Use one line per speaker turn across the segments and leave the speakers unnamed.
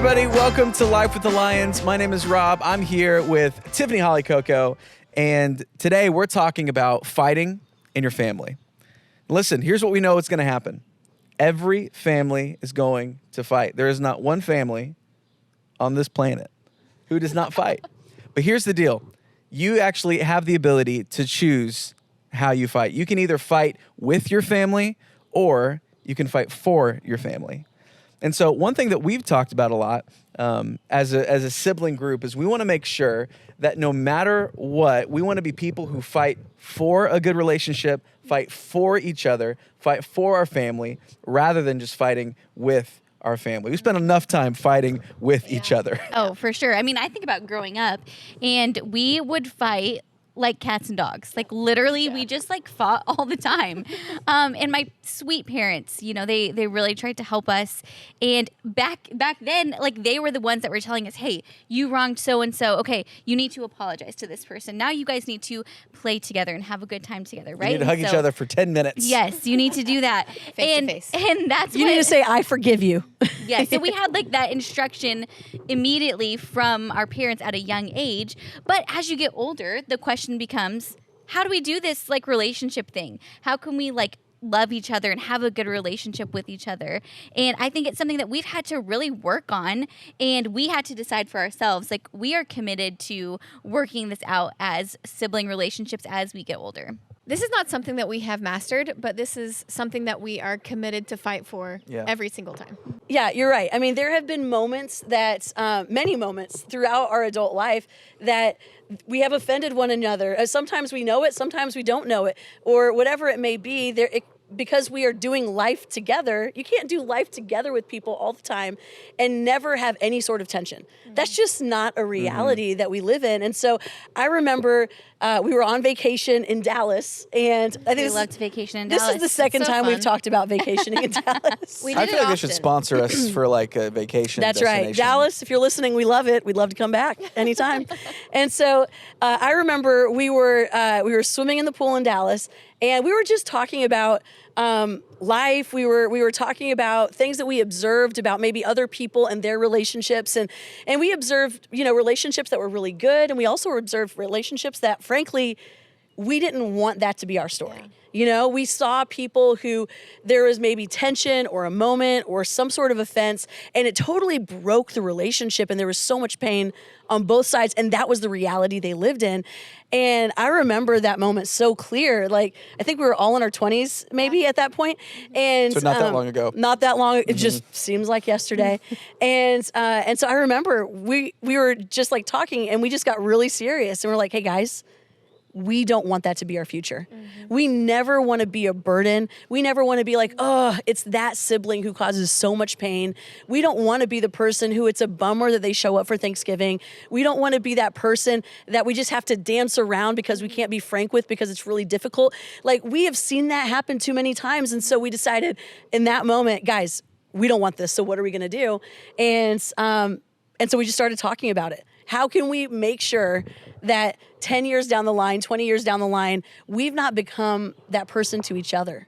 everybody. Welcome to Life with the Lions. My name is Rob. I'm here with Tiffany Holly Coco, and today we're talking about fighting in your family. Listen, here's what we know is going to happen. Every family is going to fight. There is not one family on this planet who does not fight. But here's the deal. You actually have the ability to choose how you fight. You can either fight with your family or you can fight for your family. And so one thing that we've talked about a lot as a sibling group is we want to make sure that no matter what, we want to be people who fight for a good relationship, fight for each other, fight for our family, rather than just fighting with our family. We spend enough time fighting with each other.
Oh, for sure. I mean, I think about growing up, and we would fight like cats and dogs. Like literally, we just like fought all the time. And my sweet parents, you know, they really tried to help us. And back then, like they were the ones that were telling us, hey, you wronged so and so. Okay, you need to apologize to this person. Now you guys need to play together and have a good time together, right?
You need to hug each other for 10 minutes.
Yes, you need to do that.
Face to face.
And that's
You need to say, I forgive you.
Yeah, so we had like that instruction immediately from our parents at a young age. But as you get older, the question becomes, how do we do this like relationship thing? How can we like love each other and have a good relationship with each other? And I think it's something that we've had to really work on, and we had to decide for ourselves, like we are committed to working this out as sibling relationships as we get older.
This is not something that we have mastered, but this is something that we are committed to fight for every single time.
Yeah, you're right. I mean, there have been moments that, many moments throughout our adult life that we have offended one another. Sometimes we know it, sometimes we don't know it, or whatever it may be. Because we are doing life together, you can't do life together with people all the time and never have any sort of tension. Mm-hmm. That's just not a reality that we live in. And so I remember we were on vacation in Dallas, and I think
We loved vacation in Dallas.
This is the second time we've taled about vacationing in Dallas.
I feel like they should sponsor us for like a vacation.
That's right.
destination.
Dallas, if you're listening, we love it. We'd love to come back anytime. And so I remember we were swimming in the pool in Dallas, and we were just talking about life. We were talking about things that we observed about maybe other people and their relationships, and we observed, you know, relationships that were really good, and we also observed relationships that, frankly, we didn't want that to be our story. Yeah. You know, we saw people who there was maybe tension or a moment or some sort of offense, and it totally broke the relationship, and there was so much pain on both sides, and that was the reality they lived in. And I remember that moment so clear. Like, I think we were all in our 20s maybe at that point. And
so not that long ago.
Not that long. It just seems like yesterday. And so I remember we were just like talking, and we just got really serious, and we're like, hey guys, we don't want that to be our future. Mm-hmm. We never want to be a burden. We never want to be like, oh, it's that sibling who causes so much pain. We don't want to be the person who it's a bummer that they show up for Thanksgiving. We don't want to be that person that we just have to dance around because we can't be frank with because it's really difficult. Like, we have seen that happen too many times. And so we decided in that moment, guys, we don't want this. So what are we going to do? And so we just started talking about it. How can we make sure that 10 years down the line, 20 years down the line, we've not become that person to each other?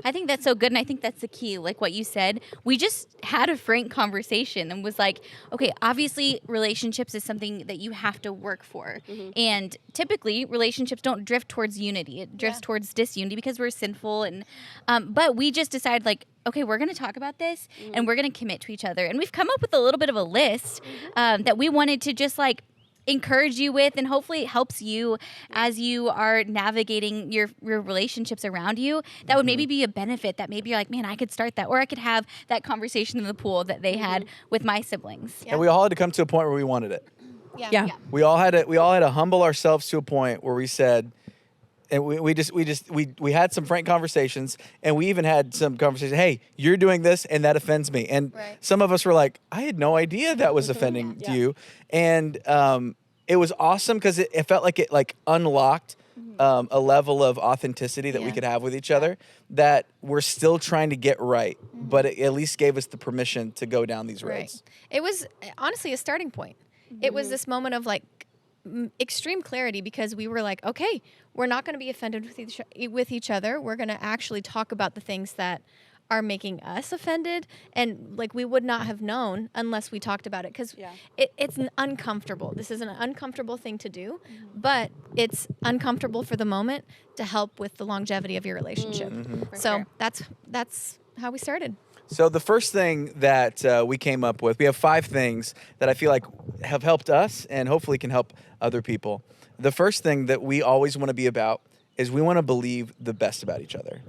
I think that's so good, and I think that's the key. Like what you said, we just had a frank conversation and was like, okay, obviously relationships is something that you have to work for. Mm-hmm. And typically relationships don't drift towards unity. It drifts towards disunity because we're sinful. And but we just decided, like, okay, we're going to talk about this and we're going to commit to each other. And we've come up with a little bit of a list that we wanted to just like encourage you with, and hopefully it helps you as you are navigating your relationships around you. That would maybe be a benefit, that maybe you're like, man, I could start that, or I could have that conversation in the pool that they had with my siblings.
And we all had to come to a point where we wanted it.
Yeah.
We all had to humble ourselves to a point where we said, and we had some frank conversations, and we even had some conversations. Hey, you're doing this, and that offends me. And some of us were like, I had no idea that was offending you. And it was awesome because it felt like it like unlocked a level of authenticity that we could have with each other that we're still trying to get right, but it at least gave us the permission to go down these roads.
It was honestly a starting point. It was this moment of like extreme clarity, because we were like, okay, we're not going to be offended with each other. We're going to actually talk about the things that are making us offended, and like we would not have known unless we talked about it, because
Yeah.
it's uncomfortable. This is an uncomfortable thing to do, but it's uncomfortable for the moment to help with the longevity of your relationship.
For
So
sure.
that's how we started.
So the first thing that we came up with, we have 5 things that I feel like have helped us and hopefully can help other people. The first thing that we always want to be about is we want to believe the best about each other.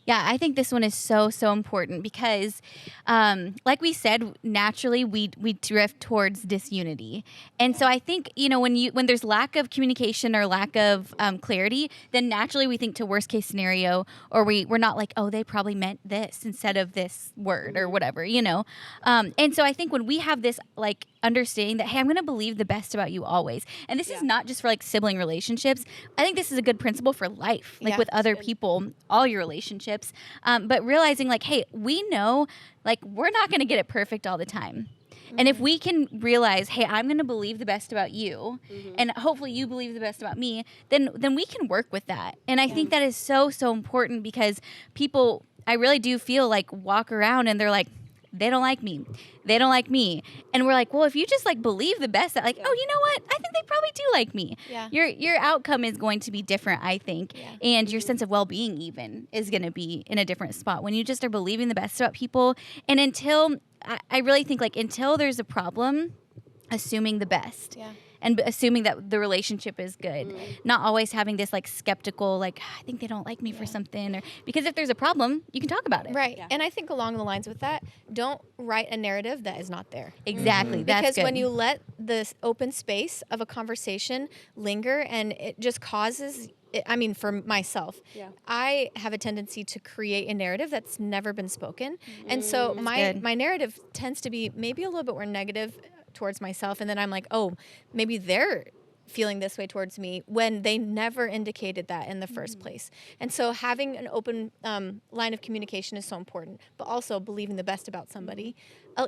Yeah, I think this one is so important because, like we said, naturally we drift towards disunity, and so I think when there's lack of communication or lack of clarity, then naturally we think to worst case scenario, or we're not like, oh, they probably meant this instead of this word or whatever, and so I think when we have this like understanding that, hey, I'm going to believe the best about you always, and this is not just for like sibling relationships. I think this is a good principle for life, like
Yeah,
with other people, all your relationships. But realizing like, hey, we know like we're not going to get it perfect all the time. And if we can realize, hey, I'm going to believe the best about you, and hopefully you believe the best about me, then we can work with that. And I think that is so important because people, I really do feel like walk around and they're like, they don't like me. They don't like me. And we're like, well, if you just like believe the best, that like, oh, you know what? I think they probably do like me.
Yeah.
Your outcome is going to be different, I think.
Yeah.
And your sense of well-being even is going to be in a different spot when you just are believing the best about people. And until, I really think like until there's a problem, assuming the best.
Yeah.
And assuming that the relationship is good, not always having this like skeptical, like, I think they don't like me for something, or because if there's a problem, you can talk about it.
Right. And I think along the lines with that, don't write a narrative that is not there.
Exactly. That's
Because
good.
when you let this open space of a conversation linger, and it just causes, for myself, I have a tendency to create a narrative that's never been spoken. And so
good.
my narrative tends to be maybe a little bit more negative towards myself. And then I'm like, oh, maybe they're feeling this way towards me when they never indicated that in the first place. And so having an open line of communication is so important, but also believing the best about somebody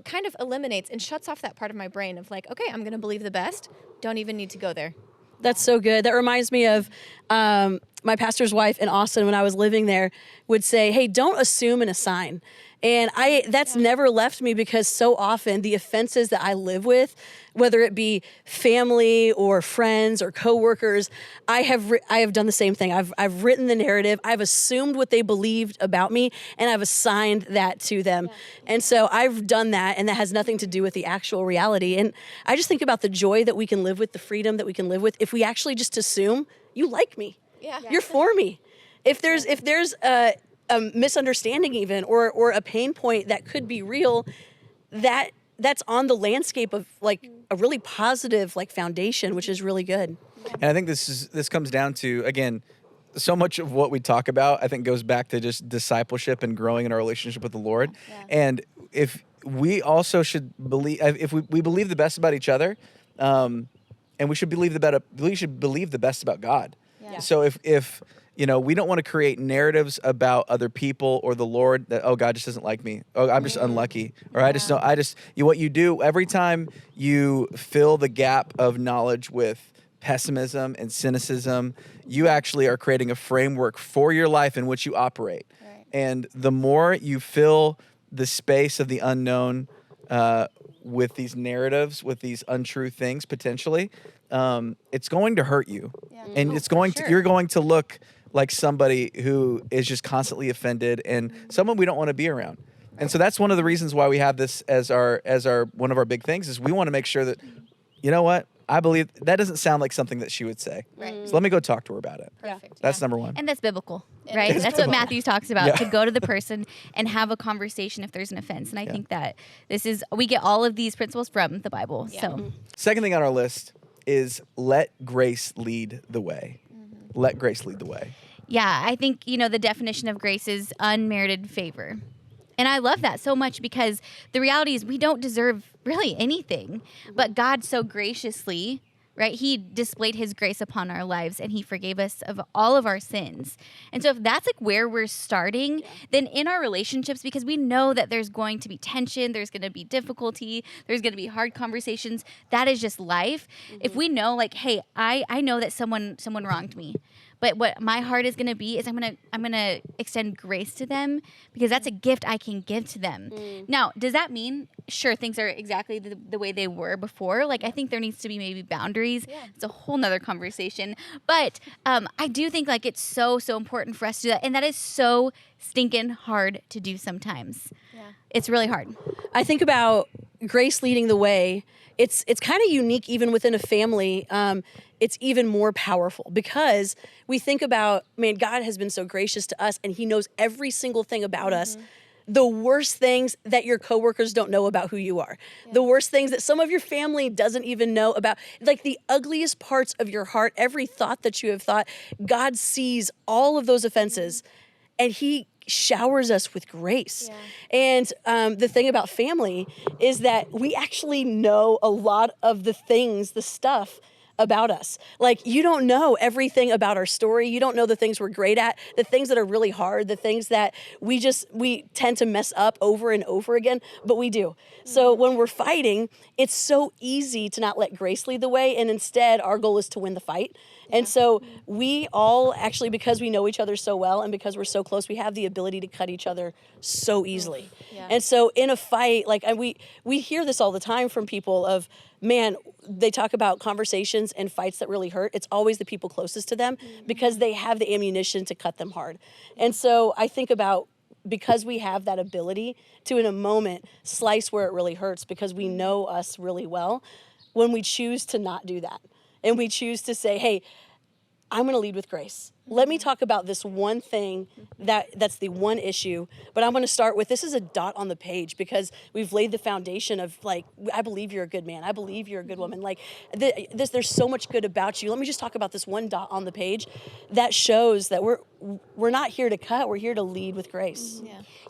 kind of eliminates and shuts off that part of my brain of like, okay, I'm going to believe the best. Don't even need to go there.
That's so good. That reminds me of my pastor's wife in Austin when I was living there would say, hey, don't assume and assign. And that's never left me, because so often the offenses that I live with, whether it be family or friends or coworkers, I have done the same thing. I've written the narrative. I've assumed what they believed about me, and I've assigned that to them. And so I've done that, and that has nothing to do with the actual reality. And I just think about the joy that we can live with, the freedom that we can live with, if we actually just assume you like me.
Yeah.
You're for me. If there's a misunderstanding even or a pain point that could be real, that's on the landscape of like a really positive like foundation, which is really good.
And I think this comes down to, again, so much of what we talk about, I think, goes back to just discipleship and growing in our relationship with the Lord. And if we also should believe, if we believe the best about each other, and we should believe the best about God.
Yeah.
So if we don't want to create narratives about other people or the Lord that, oh, God just doesn't like me. Oh, I'm just unlucky. Or what you do every time you fill the gap of knowledge with pessimism and cynicism, you actually are creating a framework for your life in which you operate.
Right.
And the more you fill the space of the unknown with these narratives, with these untrue things potentially, it's going to hurt you.
Yeah.
And you're going to look like somebody who is just constantly offended and someone we don't want to be around. And so that's one of the reasons why we have this as our one of our big things, is we want to make sure that, you know what, I believe that doesn't sound like something that she would say.
Right.
So let me go talk to her about it.
Perfect.
That's number one.
And that's biblical, right?
is
That's
biblical.
what Matthews talks about,
Yeah.
to go to the person and have a conversation if there's an offense. And I think that we get all of these principles from the Bible.
Yeah.
So
Second thing on our list is let grace lead the way. Let grace lead the way.
yeah, I think, the definition of grace is unmerited favor. And I love that so much, because the reality is we don't deserve really anything, but God so graciously, right? He displayed his grace upon our lives, and he forgave us of all of our sins. And so if that's like where we're starting, then in our relationships, because we know that there's going to be tension, there's going to be difficulty, there's going to be hard conversations, that is just life. If we know like, hey, I know that someone wronged me, But what my heart is going to be is I'm going to extend grace to them because that's a gift I can give to them. Now, does that mean sure things are exactly the way they were before? Like I think there needs to be maybe boundaries. It's a whole nother conversation. But I do think like it's so important for us to do that. And that is so stinking hard to do sometimes. It's really hard.
I think about grace leading the way. It's kind of unique even within a family. It's even more powerful because we think about, man, God has been so gracious to us and he knows every single thing about us. The worst things that your coworkers don't know about who you are. The worst things that some of your family doesn't even know about. Like the ugliest parts of your heart, every thought that you have thought, God sees all of those offenses and he showers us with grace. And the thing about family is that we actually know a lot of the things, the stuff about us. Like you don't know everything about our story. You don't know the things we're great at, the things that are really hard, the things that we tend to mess up over and over again, but we do. So when we're fighting, it's so easy to not let grace lead the way. And instead our goal is to win the fight. And so we all actually, because we know each other so well and because we're so close, we have the ability to cut each other so easily. And so in a fight, like, and we hear this all the time from people of, man, they talk about conversations and fights that really hurt. It's always the people closest to them because they have the ammunition to cut them hard. And so I think about, because we have that ability to, in a moment, slice where it really hurts because we know us really well, when we choose to not do that and we choose to say, hey, I'm going to lead with grace. Let me talk about this one thing that's the one issue, but I'm going to start with, this is a dot on the page because we've laid the foundation of like, I believe you're a good man. I believe you're a good woman. Like there's so much good about you. Let me just talk about this one dot on the page that shows that we're not here to cut. We're here to lead with grace.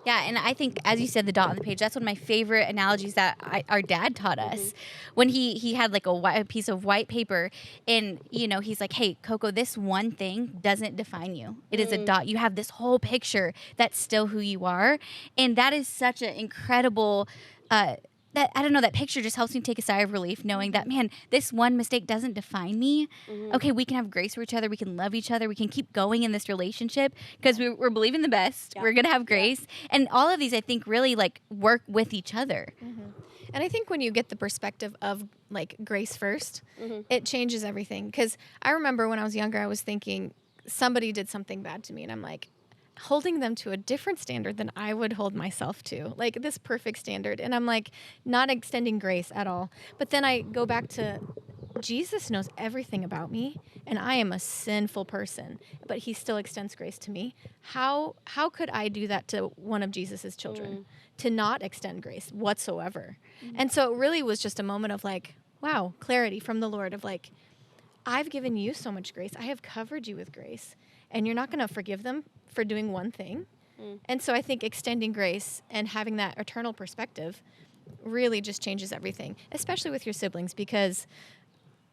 Yeah, and I think, as you said, the dot on the page, that's one of my favorite analogies that our dad taught us. When he had like a piece of white paper and, you know, he's like, hey, Coco, this one thing doesn't define you. It is a dot. You have this whole picture that's still who you are. And that is such an incredible that, I don't know, that picture just helps me take a sigh of relief knowing that, man, this one mistake doesn't define me. Okay, we can have grace for each other. We can love each other. We can keep going in this relationship because we're believing the best. We're going to have grace. And all of these, I think, really like work with each other.
And I think when you get the perspective of like grace first, it changes everything. Because I remember when I was younger, I was thinking somebody did something bad to me. And I'm like, holding them to a different standard than I would hold myself to, like this perfect standard. And I'm like, not extending grace at all. But then I go back to Jesus knows everything about me and I am a sinful person, but he still extends grace to me. How could I do that to one of Jesus's children? To not extend grace whatsoever? And so it really was just a moment of like, wow, clarity from the Lord of like, I've given you so much grace. I have covered you with grace. And you're not going to forgive them for doing one thing. And so I think extending grace and having that eternal perspective really just changes everything, especially with your siblings, because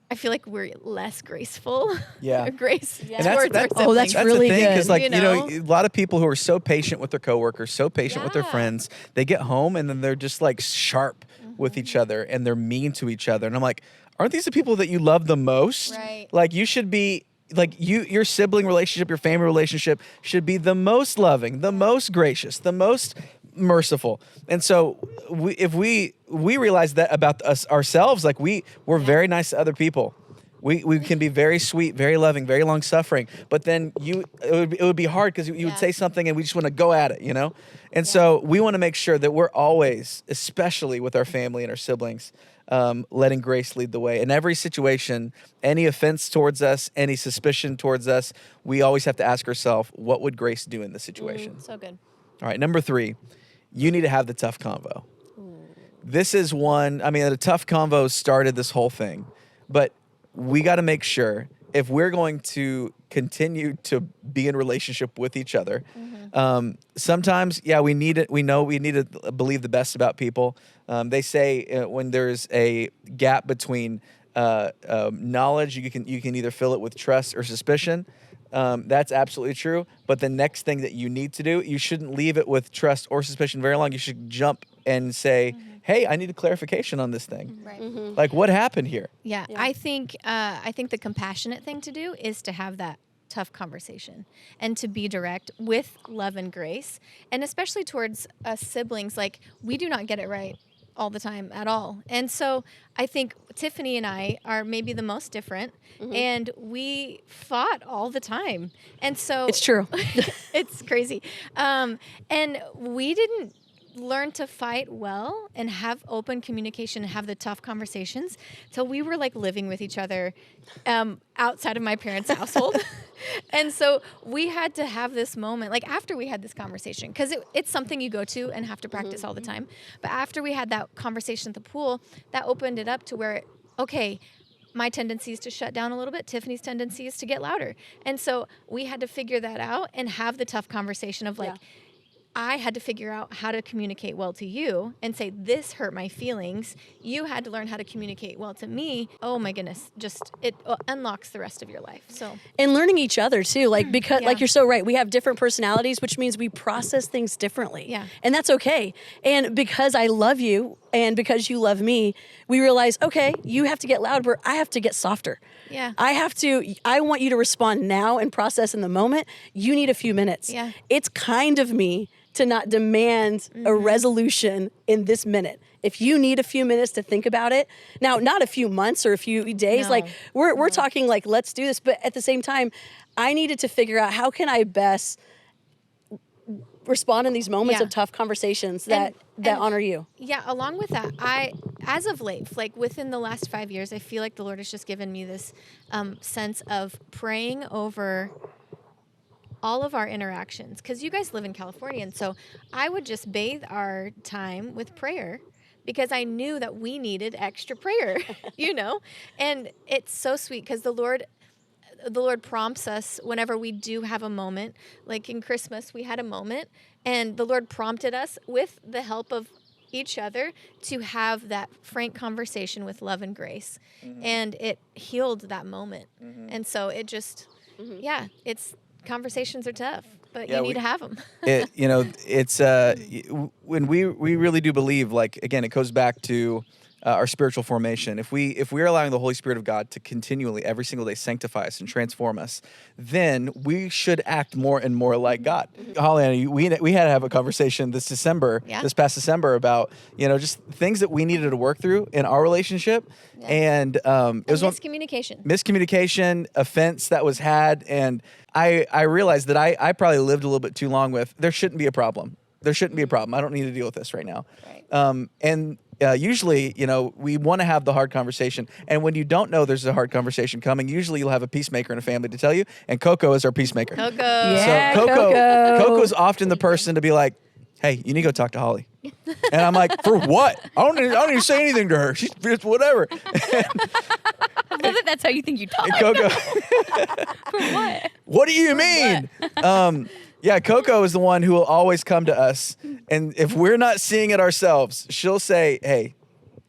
I feel like we're less graceful. Grace
And
towards our siblings.
that's
the
really
thing,
good.
because, like,
You
you know,
know?
a lot of people who are so patient with their coworkers, so patient with their
Yeah.
friends, they get home and then they're just like sharp with each other and they're mean to each other. And I'm like, aren't these the people that you love the most?
Right.
Like, you should be. Like your sibling relationship, your family relationship should be the most loving, the most gracious, the most merciful. And so if we realize that about us ourselves, like we're very nice to other people. We can be very sweet, very loving, very long suffering. But then it would be hard because you would say something and we just want to go at it, you know? And so we want to make sure that we're always, especially with our family and our siblings, letting grace lead the way. In every situation, any offense towards us, any suspicion towards us, we always have to ask ourselves, what would grace do in this situation?
So good.
All right, number 3, you need to have the tough convo. This is one, I mean, the tough convo started this whole thing, but we got to make sure if we're going to continue to be in relationship with each other, sometimes, we need it. We know we need to believe the best about people. They say when there's a gap between knowledge, you can either fill it with trust or suspicion. That's absolutely true. But the next thing that you need to do, you shouldn't leave it with trust or suspicion very long. You should jump and say, hey, I need a clarification on this thing.
Right.
Like, what happened here?
Yeah, I think the compassionate thing to do is to have that tough conversation and to be direct with love and grace. And especially towards us siblings, like we do not get it right all the time at all. And so I think Tiffany and I are maybe the most different, and we fought all the time. And so
It's true.
it's crazy. And we didn't learn to fight well and have open communication and have the tough conversations till we were like living with each other outside of my parents' household. And so we had to have this moment, like after we had this conversation, because it's something you go to and have to practice all the time. But after we had that conversation at the pool, that opened it up to where, okay, my tendency is to shut down a little bit. Tiffany's tendency is to get louder. And so we had to figure that out and have the tough conversation of like, I had to figure out how to communicate well to you and say, this hurt my feelings. You had to learn how to communicate well to me. Oh my goodness. Just, it unlocks the rest of your life. So,
And learning each other too, like because
Yeah.
like you're so right, we have different personalities, which means we process things differently.
Yeah.
And that's okay. And because I love you and because you love me, we realize, okay, you have to get louder, I have to get softer.
Yeah.
I want you to respond now and process in the moment. You need a few minutes.
Yeah.
It's kind of me to not demand a resolution in this minute. If you need a few minutes to think about it, now not a few months or a few days,
No.
like we're talking like let's do this, but at the same time, I needed to figure out how can I best respond in these moments
Yeah.
of tough conversations that honor you.
yeah, along with that, as of late, like within the last 5 years, I feel like the Lord has just given me this sense of praying over all of our interactions, because you guys live in California, and so I would just bathe our time with prayer because I knew that we needed extra prayer, and it's so sweet because the Lord prompts us whenever we do have a moment. Like in Christmas, we had a moment, and the Lord prompted us with the help of each other to have that frank conversation with love and grace, and it healed that moment. And so it just, it's conversations are tough, but
Yeah,
you need to have them.
It's when we really do believe, like, again, it goes back to our spiritual formation. If we're allowing the Holy Spirit of God to continually every single day sanctify us and transform us, then we should act more and more like God. Holly, we had to have a conversation this past December about just things that we needed to work through in our relationship, and it was miscommunication, offense that was had, and I realized that I probably lived a little bit too long with there shouldn't be a problem. There shouldn't be a problem. I don't need to deal with this right now.
Right.
Usually, we want to have the hard conversation. And when you don't know there's a hard conversation coming, usually you'll have a peacemaker in a family to tell you. And Coco is our peacemaker.
Coco.
Yeah,
So
Coco.
Coco's often the person to be like, hey, you need to go talk to Holly. And I'm like, for what? I don't need to say anything to her. She's just whatever.
I love that that's how you think you talk.
And Coco,
For what?
what do you mean? Coco is the one who will always come to us. And if we're not seeing it ourselves, she'll say, hey,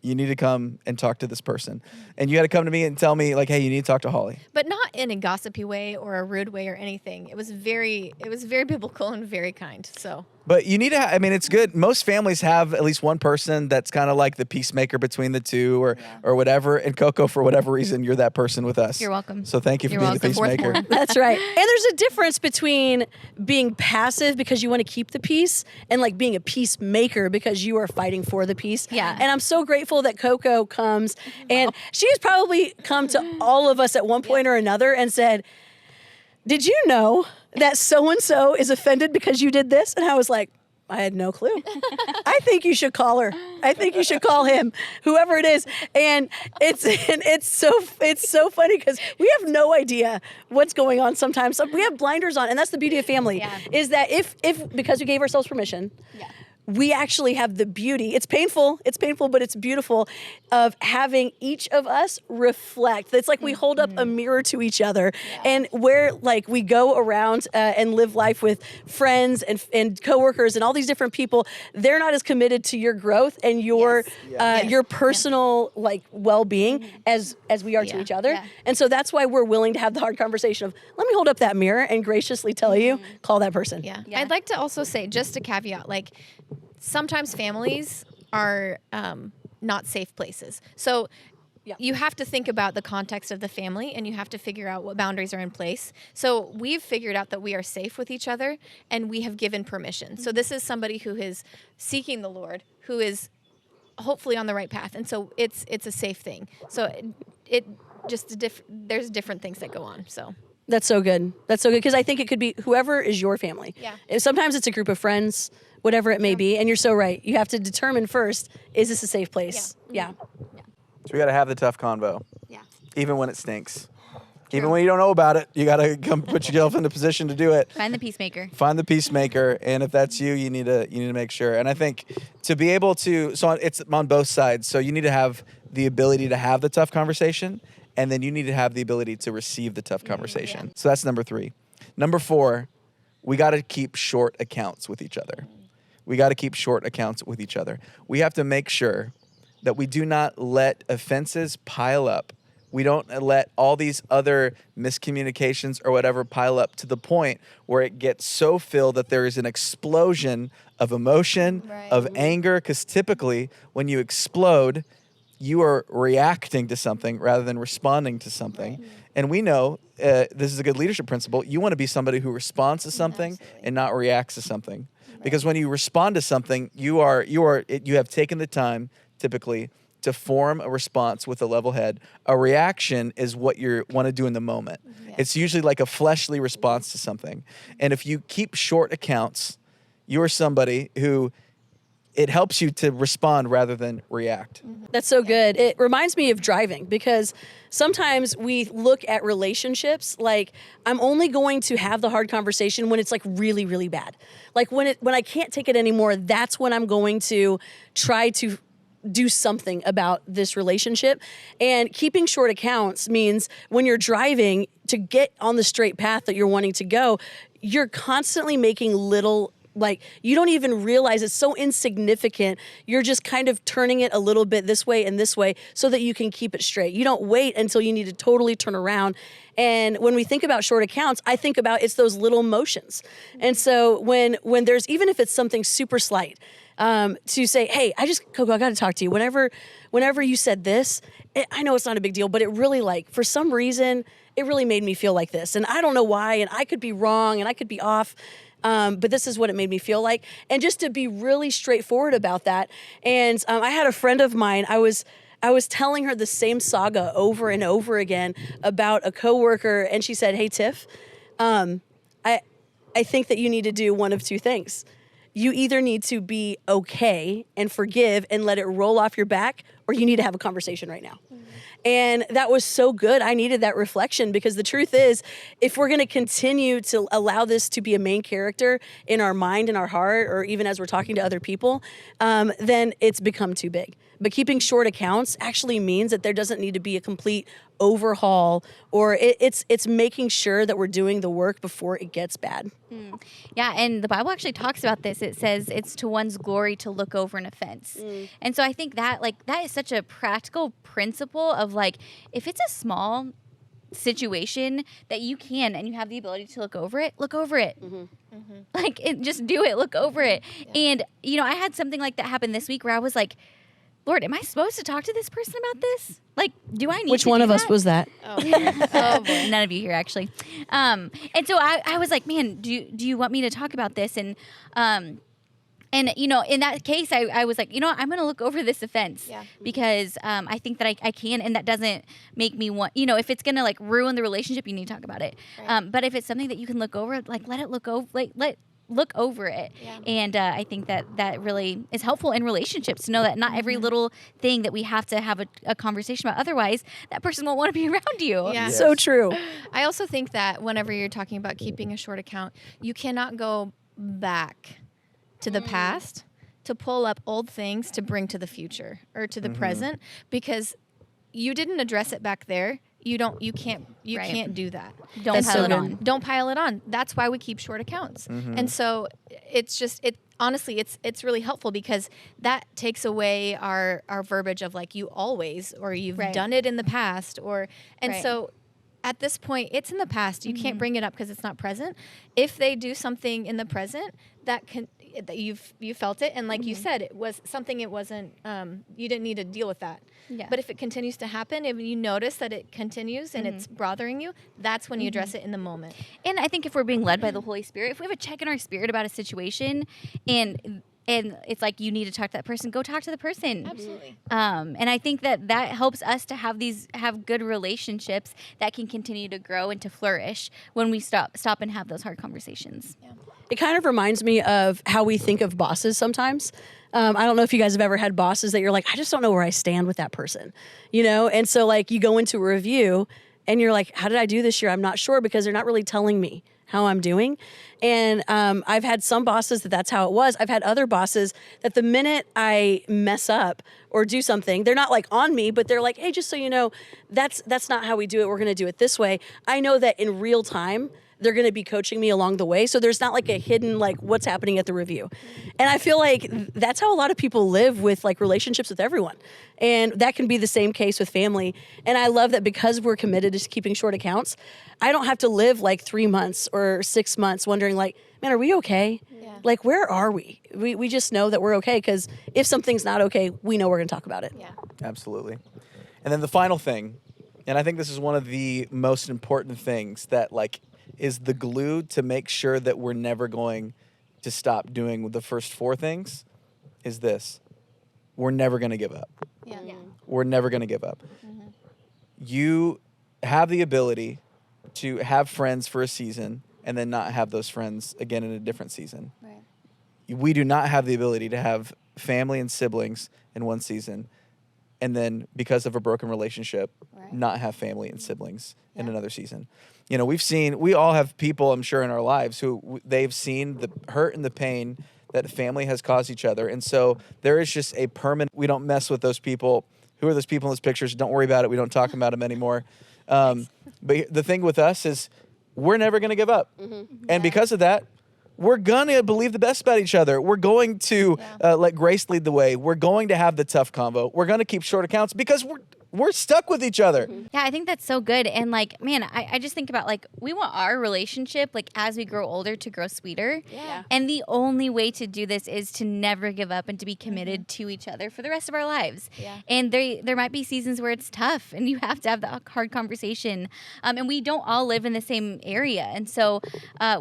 you need to come and talk to this person. And you got to come to me and tell me, like, hey, you need to talk to Holly.
But not in a gossipy way or a rude way or anything. It was very biblical and very kind. So.
But you need to, it's good. Most families have at least one person that's kind of like the peacemaker between the two or whatever. And Coco, for whatever reason, you're that person with us.
You're welcome.
So thank you for
You're
being the
welcome. Fourth
peacemaker.
born.
That's right. And there's a difference between being passive because you want to keep the peace and like being a peacemaker because you are fighting for the peace.
Yeah.
And I'm so grateful that Coco comes, and she's probably come to all of us at one point or another and said, did you know that so-and-so is offended because you did this? And I was like, I had no clue. I think you should call her. I think you should call him, whoever it is. And it's so funny because we have no idea what's going on sometimes. We have blinders on, and that's the beauty of family.
Yeah.
Is that if because we gave ourselves permission, we actually have the beauty. It's painful, but it's beautiful of having each of us reflect. It's like we hold up a mirror to each other, and where like we go around and live life with friends and coworkers and all these different people, they're not as committed to your growth and your personal like well-being as we are to each other.
Yeah.
And so that's why we're willing to have the hard conversation of, let me hold up that mirror and graciously tell you, call that person.
Yeah.
Yeah.
I'd like to also say, just a caveat, like sometimes families are not safe places. So
Yeah.
you have to think about the context of the family, and you have to figure out what boundaries are in place. So we've figured out that we are safe with each other, and we have given permission. So this is somebody who is seeking the Lord, who is hopefully on the right path, and so it's a safe thing. So it just there's different things that go on. So
That's so good. That's so good because I think it could be whoever is your family.
Yeah.
Sometimes it's a group of friends, whatever it may be, and you're so right. You have to determine first, is this a safe place? Yeah.
So we got to have the tough convo,
yeah,
even when it stinks. Even when you don't know about it, you got to come put yourself in a position to do it.
Find the peacemaker.
Find the peacemaker, and if that's you, you need to make sure. And I think to be able to, so it's on both sides. So you need to have the ability to have the tough conversation, and then you need to have the ability to receive the tough conversation. So that's number 3. Number 4, we got to keep short accounts with each other. We got to keep short accounts with each other. We have to make sure that we do not let offenses pile up. We don't let all these other miscommunications or whatever pile up to the point where it gets so filled that there is an explosion of emotion,
Right.
of anger. Because typically, when you explode, you are reacting to something rather than responding to something.
Right.
And we know this is a good leadership principle. You want to be somebody who responds to something
Absolutely.
and not reacts to something. Because when you respond to something, you have taken the time typically to form a response with a level head. A reaction is what you want to do in the moment.
Yeah.
It's usually like a fleshly response to something. And if you keep short accounts, you're somebody who it helps you to respond rather than react.
That's so good. It reminds me of driving because sometimes we look at relationships like I'm only going to have the hard conversation when it's like really, really bad. Like when I can't take it anymore, that's when I'm going to try to do something about this relationship. And keeping short accounts means when you're driving to get on the straight path that you're wanting to go, you're constantly making little, like, you don't even realize it's so insignificant. You're just kind of turning it a little bit this way and this way so that you can keep it straight. You don't wait until you need to totally turn around. And when we think about short accounts, I think about it's those little motions. And so when there's, even if it's something super slight, to say, hey, Coco, I got to talk to you. Whenever you said this, I know it's not a big deal, but it really, like, for some reason, it really made me feel like this. And I don't know why, and I could be wrong, and I could be off. But this is what it made me feel like. And just to be really straightforward about that. And I had a friend of mine, I was telling her the same saga over and over again about a coworker, and she said, hey, Tiff, I think that you need to do one of two things. You either need to be okay and forgive and let it roll off your back, or you need to have a conversation right now. Mm-hmm. And that was so good. I needed that reflection because the truth is, if we're going to continue to allow this to be a main character in our mind and our heart, or even as we're talking to other people, then it's become too big. But keeping short accounts actually means that there doesn't need to be a complete overhaul, or it's making sure that we're doing the work before it gets bad.
Yeah, and the Bible actually talks about this. It says it's to one's glory to look over an offense. And so I think that, like, that is such a practical principle of, like, if it's a small situation that you can and you have the ability to look over it, look over it. Like, just do it, look over it. And, you know, I had something like that happen this week where I was like, Lord, am I supposed to talk to this person about this? Like, do I need
Which
to
one
do
of us
that?
was that?
Oh boy.
None of you here, actually. And so I was like, man, do you want me to talk about this? And you know, in that case, I was like, you know what? I'm going to look over this offense because I think that I can, and that doesn't make me want, you know, if it's going to, like, ruin the relationship, you need to talk about it.
Right.
But if it's something that you can look over, like, let it look over, look over it.
Yeah.
And I think that really is helpful in relationships to know that not every little thing that we have to have a conversation about. Otherwise, that person won't want to be around you.
Yeah.
Yes.
So true.
I also think that whenever you're talking about keeping a short account, you cannot go back to the past to pull up old things to bring to the future or to the present, because you didn't address it back there. You can't
Right.
do that.
Don't
That's
pile
so
it
good.
on.
Don't pile it on. That's why we keep short accounts. And so honestly, it's really helpful because that takes away our verbiage of, like, you always, or you've
Right.
done it in the past, and
Right.
so at this point, it's in the past. You can't bring it up because it's not present. If they do something in the present that you felt it, and like you said, it was something, it wasn't, you didn't need to deal with that.
Yeah.
But if it continues to happen, if you notice that it continues and it's bothering you, that's when you address it in the moment.
And I think if we're being led by the Holy Spirit, if we have a check in our spirit about a situation, and it's like you need to talk to that person, go talk to the person.
Absolutely.
And I think that helps us to have good relationships that can continue to grow and to flourish when we stop and have those hard conversations.
Yeah.
It kind of reminds me of how we think of bosses sometimes. I don't know if you guys have ever had bosses that you're like, I just don't know where I stand with that person, you know? And so like you go into a review and you're like, how did I do this year? I'm not sure because they're not really telling me how I'm doing. And I've had some bosses that's how it was. I've had other bosses that the minute I mess up or do something, they're not like on me, but they're like, hey, just so you know, that's not how we do it. We're going to do it this way. I know that in real time, they're going to be coaching me along the way. So there's not like a hidden, like what's happening at the review. And I feel like that's how a lot of people live with like relationships with everyone. And that can be the same case with family. And I love that because we're committed to keeping short accounts, I don't have to live like 3 months or 6 months wondering like, man, are we okay?
Yeah.
Like, where are we? We just know that we're okay because if something's not okay, we know we're going to talk about it.
Yeah.
Absolutely. And then the final thing, and I think this is one of the most important things that like is the glue to make sure that we're never going to stop doing the first 4 things, is this. We're never going to give up.
Yeah.
We're never going to give up. You have the ability to have friends for a season and then not have those friends again in a different season.
Right.
We do not have the ability to have family and siblings in one season and then because of a broken relationship,
Right.
not have family and siblings in
Yeah.
another season. You know, we all have people, I'm sure, in our lives who they've seen the hurt and the pain that family has caused each other. And so there is just a permanent, we don't mess with those people. Who are those people in those pictures? Don't worry about it. We don't talk about them anymore. But the thing with us is we're never going to give up. And because of that, we're going to believe the best about each other. We're going to let Grace lead the way. We're going to have the tough convo. We're going to keep short accounts because we're stuck with each other.
Yeah, I think that's so good. And like, man, I just think about like, we want our relationship, like as we grow older, to grow sweeter.
Yeah.
And the only way to do this is to never give up and to be committed to each other for the rest of our lives.
Yeah.
And there might be seasons where it's tough and you have to have that hard conversation. And we don't all live in the same area. And so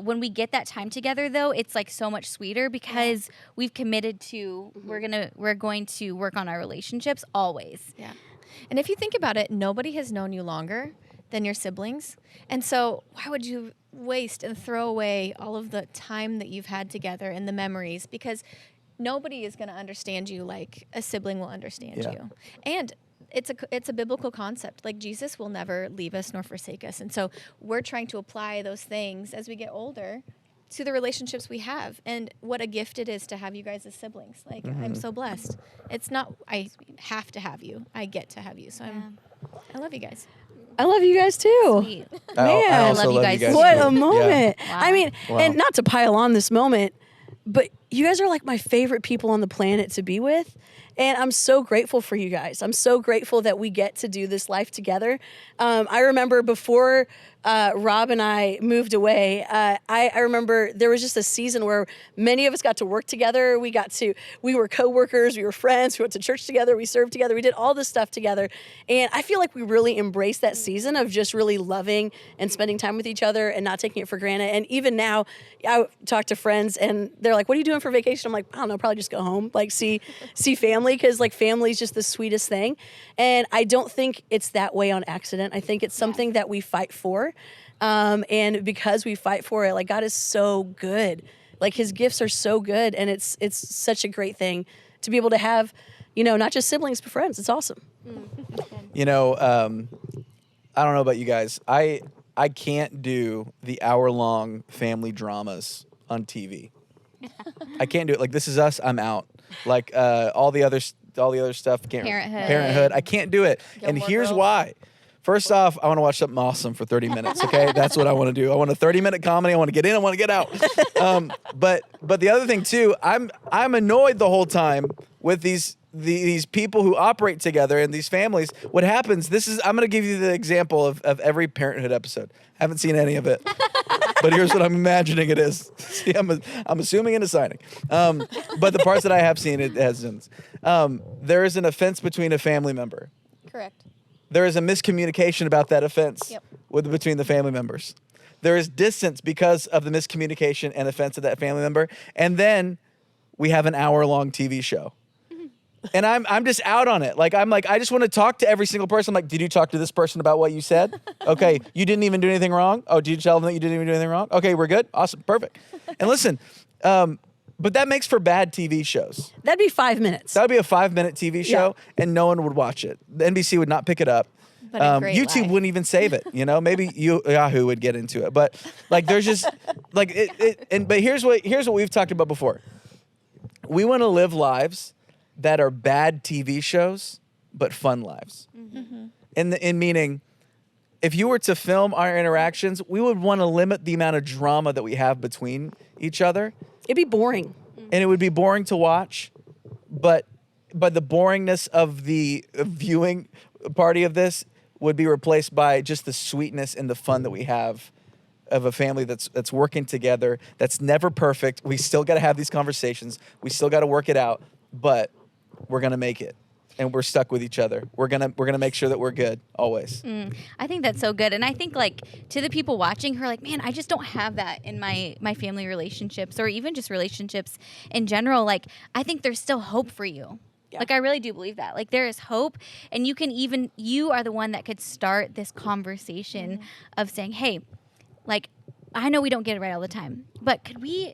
when we get that time together though, it's like so much sweeter because we've committed to, we're going to work on our relationships always.
Yeah. And if you think about it, nobody has known you longer than your siblings. And so why would you waste and throw away all of the time that you've had together and the memories? Because nobody is going to understand you like a sibling will understand you. And it's a biblical concept. Like Jesus will never leave us nor forsake us. And so we're trying to apply those things as we get older to the relationships we have, and what a gift it is to have you guys as siblings. Like I'm so blessed. It's not I have to have you. I get to have you. So I love you guys.
I love you guys too.
Sweet.
I
Man.
also
I love you guys too.
What
too.
a moment.
Wow.
I mean,
Wow.
and not to pile on this moment, but you guys are like my favorite people on the planet to be with. And I'm so grateful for you guys. I'm so grateful that we get to do this life together. I remember before Rob and I moved away, I remember there was just a season where many of us got to work together. We were coworkers, we were friends, we went to church together, we served together, we did all this stuff together. And I feel like we really embraced that season of just really loving and spending time with each other and not taking it for granted. And even now, I talk to friends and they're like, what are you doing for vacation? I'm like, I don't know, probably just go home, like see family, because like family is just the sweetest thing. And I don't think it's that way on accident. I think it's something that we fight for. And because we fight for it, like God is so good. Like his gifts are so good. And it's such a great thing to be able to have, you know, not just siblings, but friends. It's awesome.
You know, I don't know about you guys. I can't do the hour-long family dramas on TV. I can't do it. Like This Is Us, I'm out. Like all the other stuff,
Parenthood.
Parenthood. I can't do it. And
Gilmore
here's
Girls.
why. First off, I want to watch something awesome for 30 minutes, okay? That's what I want to do. I want a 30-minute comedy. I want to get in, I want to get out. But the other thing too, I'm annoyed the whole time with these people who operate together in these families. What happens, I'm going to give you the example of every Parenthood episode. Haven't seen any of it. But here's what I'm imagining it is. See, I'm assuming and assigning. But the parts that I have seen, it has been. There is an offense between a family member.
Correct.
There is a miscommunication about that offense between the family members. There is distance because of the miscommunication and offense of that family member. And then we have an hour-long TV show. And I'm just out on it. I just want to talk to every single person. I'm like, did you talk to this person about what you said? Okay, you didn't even do anything wrong? Oh, did you tell them that you didn't even do anything wrong? Okay, we're good. Awesome, perfect. And listen, but that makes for bad TV shows.
That'd be 5 minutes.
That would be a 5-minute TV show, and no one would watch it. The NBC would not pick it up.
But a great
YouTube
life.
wouldn't even save it. Maybe Yahoo would get into it. But there's just but here's what we've talked about before. We want to live lives that are bad TV shows, but fun lives. Mm-hmm. In meaning, if you were to film our interactions, we would want to limit the amount of drama that we have between each other.
It'd be boring.
And it would be boring to watch, but the boringness of the viewing party of this would be replaced by just the sweetness and the fun that we have of a family that's working together, that's never perfect. We still got to have these conversations. We still got to work it out, but we're going to make it. And we're stuck with each other. We're gonna make sure that we're good always.
I think that's so good. And I think to the people watching who are like, man, I just don't have that in my family relationships or even just relationships in general. I think there's still hope for you. Yeah. I really do believe that. There is hope, and you are the one that could start this conversation of saying, hey, I know we don't get it right all the time, but could we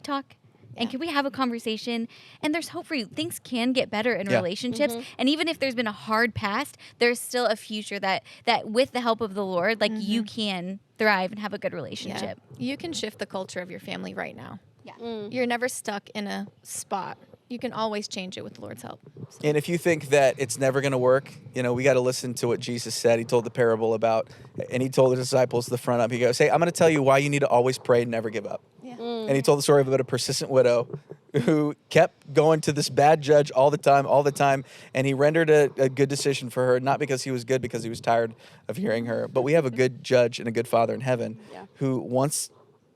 talk? And can we have a conversation? And there's hope for you. Things can get better in relationships. Mm-hmm. And even if there's been a hard past, there's still a future that with the help of the Lord, you can thrive and have a good relationship.
Yeah. You can shift the culture of your family right now.
Yeah.
You're never stuck in a spot. You can always change it with the Lord's help. So.
And if you think that it's never going to work, we got to listen to what Jesus said. He told the parable about, and he told the disciples the front up. He goes, hey, I'm going to tell you why you need to always pray and never give up.
Yeah.
And he told the story about a persistent widow who kept going to this bad judge all the time. And he rendered a good decision for her, not because he was good, because he was tired of hearing her. But we have a good judge and a good Father in heaven who wants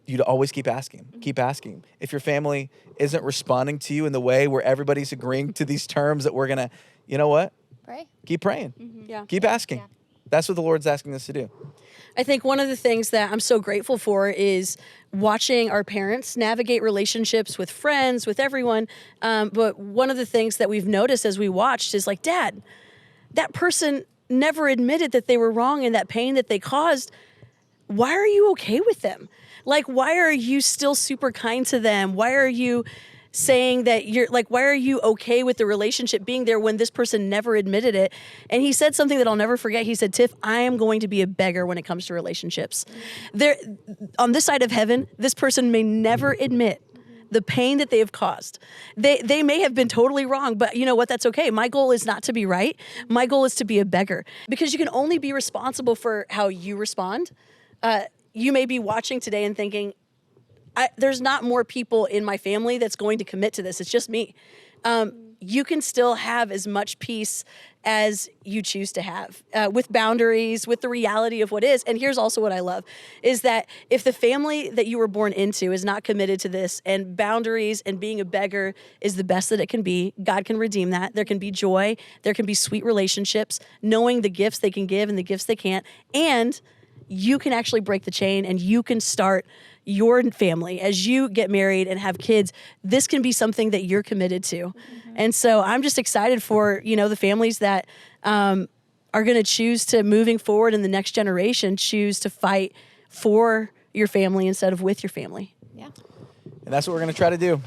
you to always keep asking. Keep asking. If your family isn't responding to you in the way where everybody's agreeing to these terms that we're going to, you know what?
Pray.
Keep praying.
Mm-hmm. Yeah.
Keep asking. Yeah. That's what the Lord's asking us to do.
I think one of the things that I'm so grateful for is watching our parents navigate relationships with friends, with everyone. But one of the things that we've noticed as we watched is Dad, that person never admitted that they were wrong and that pain that they caused. Why are you okay with them? Why are you still super kind to them? Why are you saying that why are you okay with the relationship being there when this person never admitted it? And he said something that I'll never forget. He said, Tiff, I am going to be a beggar when it comes to relationships. There, on this side of heaven, this person may never admit the pain that they have caused. They may have been totally wrong, but you know what? That's okay. My goal is not to be right. My goal is to be a beggar, because you can only be responsible for how you respond. You may be watching today and thinking, there's not more people in my family that's going to commit to this. It's just me. You can still have as much peace as you choose to have with boundaries, with the reality of what is. And here's also what I love is that if the family that you were born into is not committed to this, and boundaries and being a beggar is the best that it can be, God can redeem that. There can be joy. There can be sweet relationships, knowing the gifts they can give and the gifts they can't. And you can actually break the chain, and you can start your family as you get married and have kids. This can be something that you're committed to. Mm-hmm. And so I'm just excited for, the families that are going to choose to, moving forward in the next generation, choose to fight for your family instead of with your family.
Yeah.
And that's what we're going to try to do.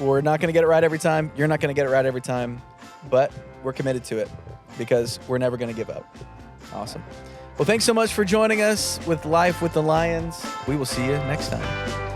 We're not going to get it right every time. You're not going to get it right every time, but we're committed to it because we're never going to give up. Awesome. Well, thanks so much for joining us with Life with the Lions. We will see you next time.